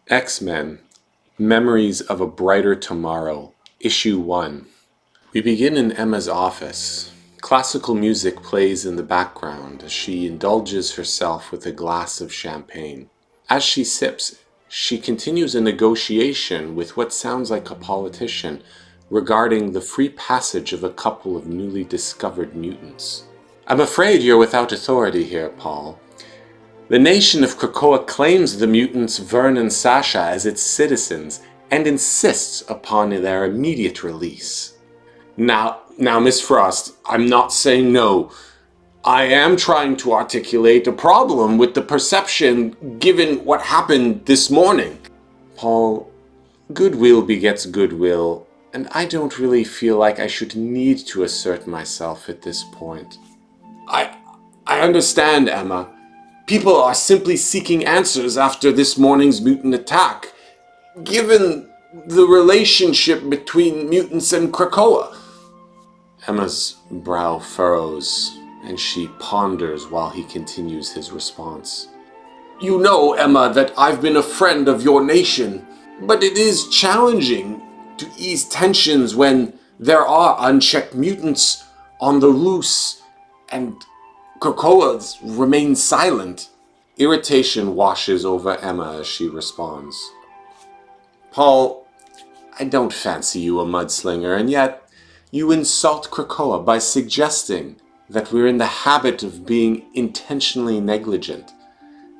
X-Men, Memories of a Brighter Tomorrow, Issue 1. We begin in Emma's office. Classical music plays in the background as she indulges herself with a glass of champagne. As she sips, she continues a negotiation with what sounds like a politician regarding the free passage of a couple of newly discovered mutants. "I'm afraid you're without authority here, Paul. The nation of Krakoa claims the mutants Vern and Sasha as its citizens and insists upon their immediate release." Now, Miss Frost, I'm not saying no. I am trying to articulate a problem with the perception given what happened this morning. Paul, goodwill begets goodwill, and I don't really feel like I should need to assert myself at this point. I understand, Emma. People are simply seeking answers after this morning's mutant attack. Given the relationship between mutants and Krakoa. Emma's brow furrows, and she ponders while he continues his response. You know, Emma, that I've been a friend of your nation, but it is challenging to ease tensions when there are unchecked mutants on the loose and Krakoa remains silent. Irritation washes over Emma as she responds. Paul, I don't fancy you a mudslinger, and yet you insult Krakoa by suggesting that we're in the habit of being intentionally negligent.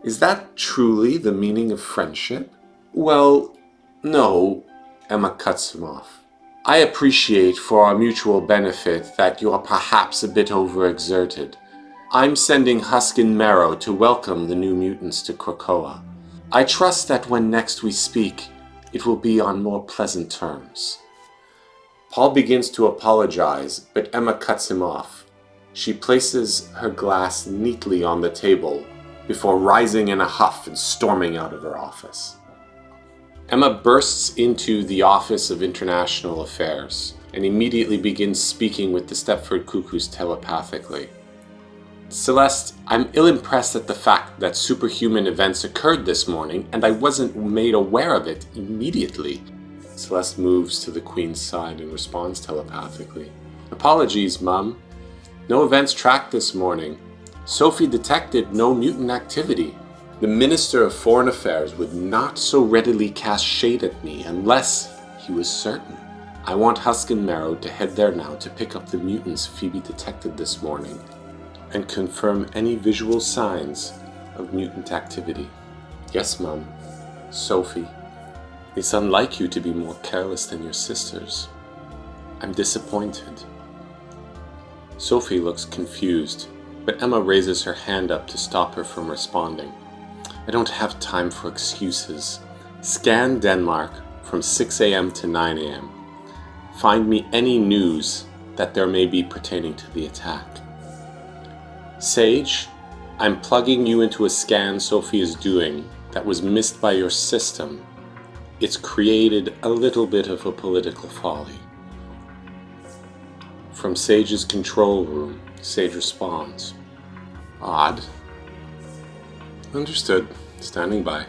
Is that truly the meaning of friendship? Well, no, Emma cuts him off. I appreciate for our mutual benefit that you're perhaps a bit overexerted. I'm sending Husk and Marrow to welcome the new mutants to Krakoa. I trust that when next we speak, it will be on more pleasant terms. Paul begins to apologize, but Emma cuts him off. She places her glass neatly on the table before rising in a huff and storming out of her office. Emma bursts into the Office of International Affairs and immediately begins speaking with the Stepford Cuckoos telepathically. Celeste, I'm ill-impressed at the fact that superhuman events occurred this morning and I wasn't made aware of it immediately. Celeste moves to the Queen's side and responds telepathically. Apologies, Mum. No events tracked this morning. Sophie detected no mutant activity. The Minister of Foreign Affairs would not so readily cast shade at me unless he was certain. I want Husk and Marrow to head there now to pick up the mutants Phoebe detected this morning and confirm any visual signs of mutant activity. Yes, Mum. Sophie. It's unlike you to be more careless than your sisters. I'm disappointed. Sophie looks confused, but Emma raises her hand up to stop her from responding. I don't have time for excuses. Scan Denmark from 6 a.m. to 9 a.m. Find me any news that there may be pertaining to the attack. Sage, I'm plugging you into a scan Sophie is doing that was missed by your system. It's created a little bit of a political folly. From Sage's control room, Sage responds. Odd. Understood. Standing by.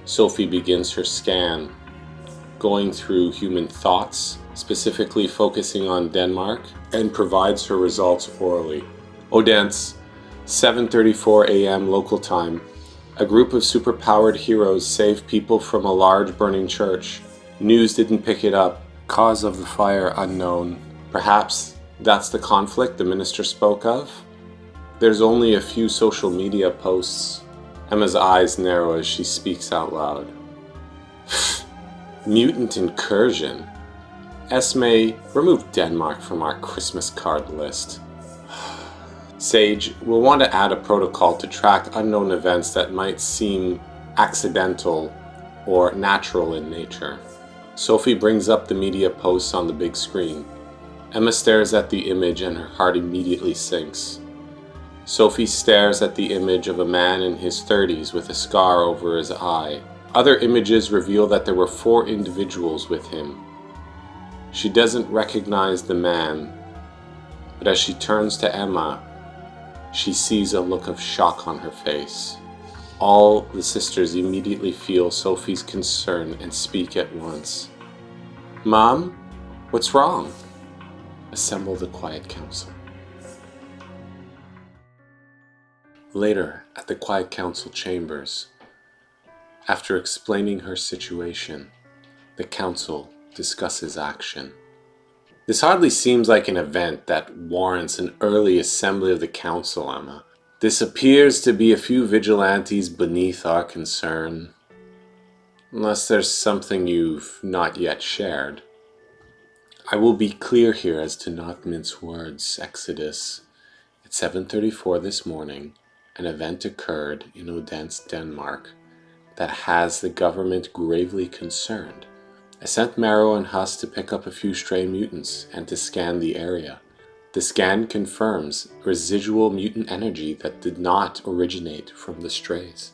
Sophie begins her scan, going through human thoughts, specifically focusing on Denmark, and provides her results orally. Odense, 7:34 a.m. local time. A group of superpowered heroes saved people from a large burning church. News didn't pick it up. Cause of the fire unknown. Perhaps that's the conflict the minister spoke of? There's only a few social media posts. Emma's eyes narrow as she speaks out loud. Mutant incursion. Esme, remove Denmark from our Christmas card list. Sage, we'll want to add a protocol to track unknown events that might seem accidental or natural in nature. Sophie brings up the media posts on the big screen. Emma stares at the image and her heart immediately sinks. Sophie stares at the image of a man in his 30s with a scar over his eye. Other images reveal that there were 4 individuals with him. She doesn't recognize the man, but as she turns to Emma, she sees a look of shock on her face. All the sisters immediately feel Sophie's concern and speak at once. Mom, what's wrong? Assemble the quiet council. Later, at the quiet council chambers, after explaining her situation, the council discusses action. This hardly seems like an event that warrants an early assembly of the council, Emma. This appears to be a few vigilantes beneath our concern. Unless there's something you've not yet shared. I will be clear here as to not mince words, Exodus. At 7:34 this morning, an event occurred in Odense, Denmark, that has the government gravely concerned. I sent Marrow and Huss to pick up a few stray mutants and to scan the area. The scan confirms residual mutant energy that did not originate from the strays.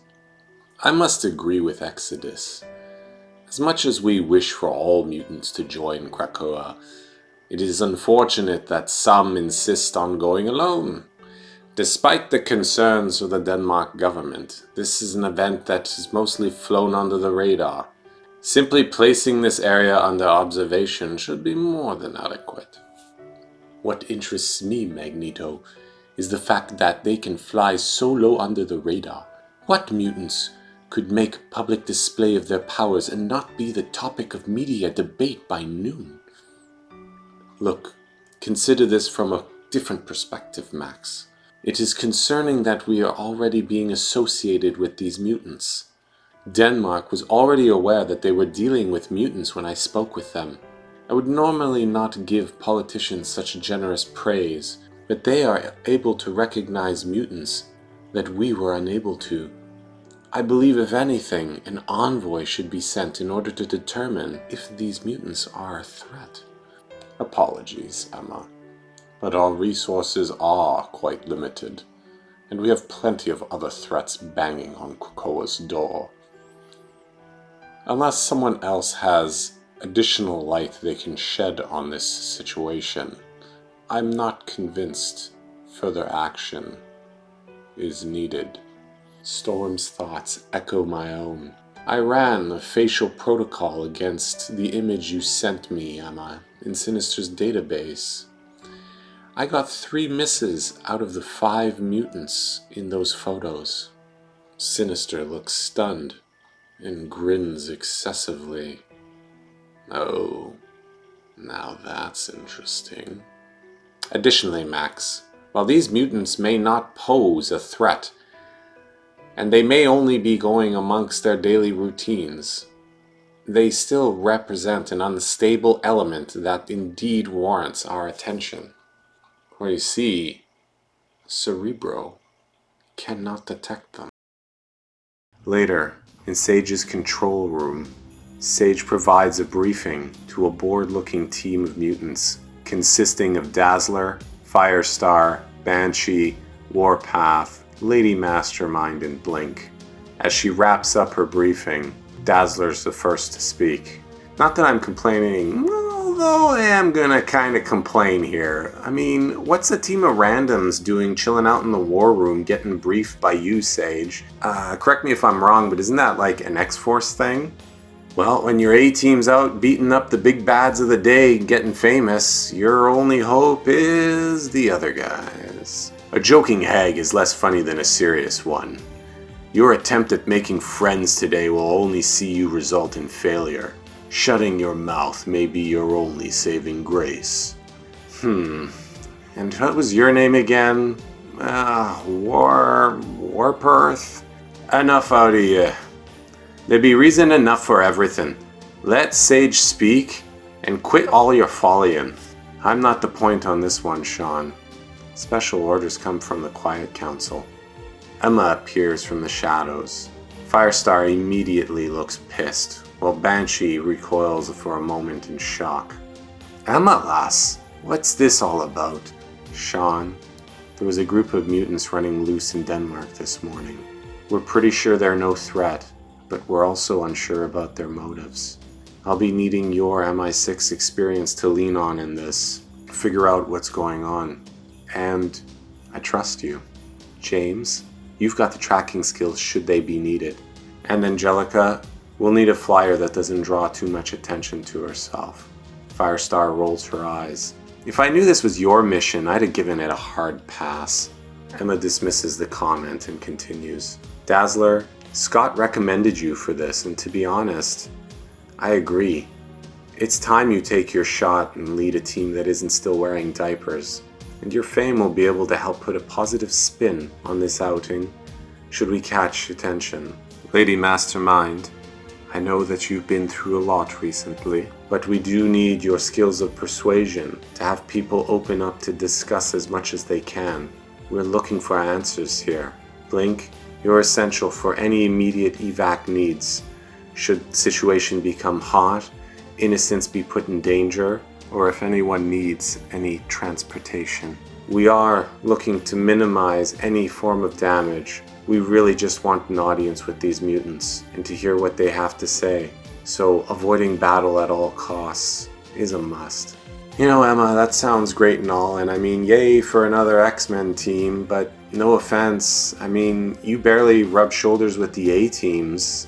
I must agree with Exodus. As much as we wish for all mutants to join Krakoa, it is unfortunate that some insist on going alone. Despite the concerns of the Denmark government, this is an event that has mostly flown under the radar. Simply placing this area under observation should be more than adequate. What interests me, Magneto, is the fact that they can fly so low under the radar. What mutants could make public display of their powers and not be the topic of media debate by noon? Look, consider this from a different perspective, Max. It is concerning that we are already being associated with these mutants. Denmark was already aware that they were dealing with mutants when I spoke with them. I would normally not give politicians such generous praise, but they are able to recognize mutants that we were unable to. I believe, if anything, an envoy should be sent in order to determine if these mutants are a threat. Apologies, Emma, but our resources are quite limited, and we have plenty of other threats banging on Krakoa's door. Unless someone else has additional light they can shed on this situation, I'm not convinced further action is needed. Storm's thoughts echo my own. I ran a facial protocol against the image you sent me, Emma, in Sinister's database. I got 3 misses out of the 5 mutants in those photos. Sinister looks stunned and grins excessively. Oh, now that's interesting. Additionally, Max, while these mutants may not pose a threat, and they may only be going amongst their daily routines, they still represent an unstable element that indeed warrants our attention. For you see, Cerebro cannot detect them. Later, in Sage's control room, Sage provides a briefing to a bored-looking team of mutants consisting of Dazzler, Firestar, Banshee, Warpath, Lady Mastermind, and Blink. As she wraps up her briefing, Dazzler's the first to speak. Not that I'm complaining, although I am gonna kinda complain here. I mean, what's a team of randoms doing chilling out in the war room getting briefed by you, Sage? Correct me if I'm wrong, but isn't that like an X-Force thing? Well, when your A-team's out beating up the big bads of the day, getting famous, your only hope is the other guys. A joking hag is less funny than a serious one. Your attempt at making friends today will only see you result in failure. Shutting your mouth may be your only saving grace. And what was your name again? Warperth? Enough out of you. There be reason enough for everything. Let Sage speak, and quit all your follying. I'm not the point on this one, Sean. Special orders come from the Quiet Council. Emma appears from the shadows. Firestar immediately looks pissed, while Banshee recoils for a moment in shock. Emma, lass, what's this all about? Sean, there was a group of mutants running loose in Denmark this morning. We're pretty sure they're no threat, but we're also unsure about their motives. I'll be needing your MI6 experience to lean on in this, figure out what's going on. And I trust you. James, You've got the tracking skills should they be needed. And Angelica, we'll need a flyer that doesn't draw too much attention to herself. Firestar rolls her eyes. If I knew this was your mission, I'd have given it a hard pass. Emma dismisses the comment and continues. Dazzler, Scott recommended you for this, and to be honest, I agree. It's time you take your shot and lead a team that isn't still wearing diapers, and your fame will be able to help put a positive spin on this outing, should we catch attention. Lady Mastermind, I know that you've been through a lot recently, but we do need your skills of persuasion to have people open up to discuss as much as they can. We're looking for answers here. Blink, you're essential for any immediate evac needs. Should situation become hot, innocents be put in danger, or if anyone needs any transportation. We are looking to minimize any form of damage. We really just want an audience with these mutants and to hear what they have to say. So avoiding battle at all costs is a must. You know, Emma, that sounds great and all, and I mean, yay for another X-Men team, but no offense, I mean, you barely rub shoulders with the A-teams,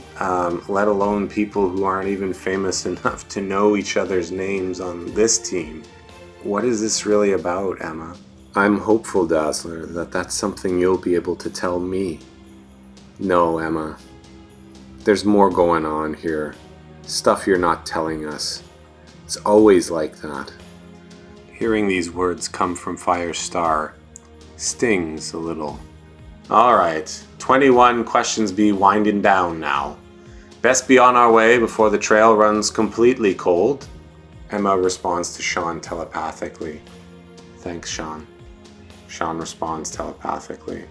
let alone people who aren't even famous enough to know each other's names on this team. What is this really about, Emma? I'm hopeful, Dazzler, that that's something you'll be able to tell me. No, Emma. There's more going on here. Stuff you're not telling us. It's always like that. Hearing these words come from Firestar stings a little. Alright, 21 questions be winding down now. Best be on our way before the trail runs completely cold. Emma responds to Sean telepathically. Thanks, Sean. Sean responds telepathically.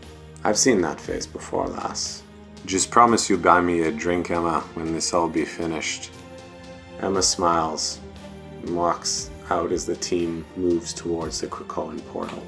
I've seen that face before, lass. Just promise you'll buy me a drink, Emma, when this all be finished. Emma smiles and walks out as the team moves towards the Krakoan portal.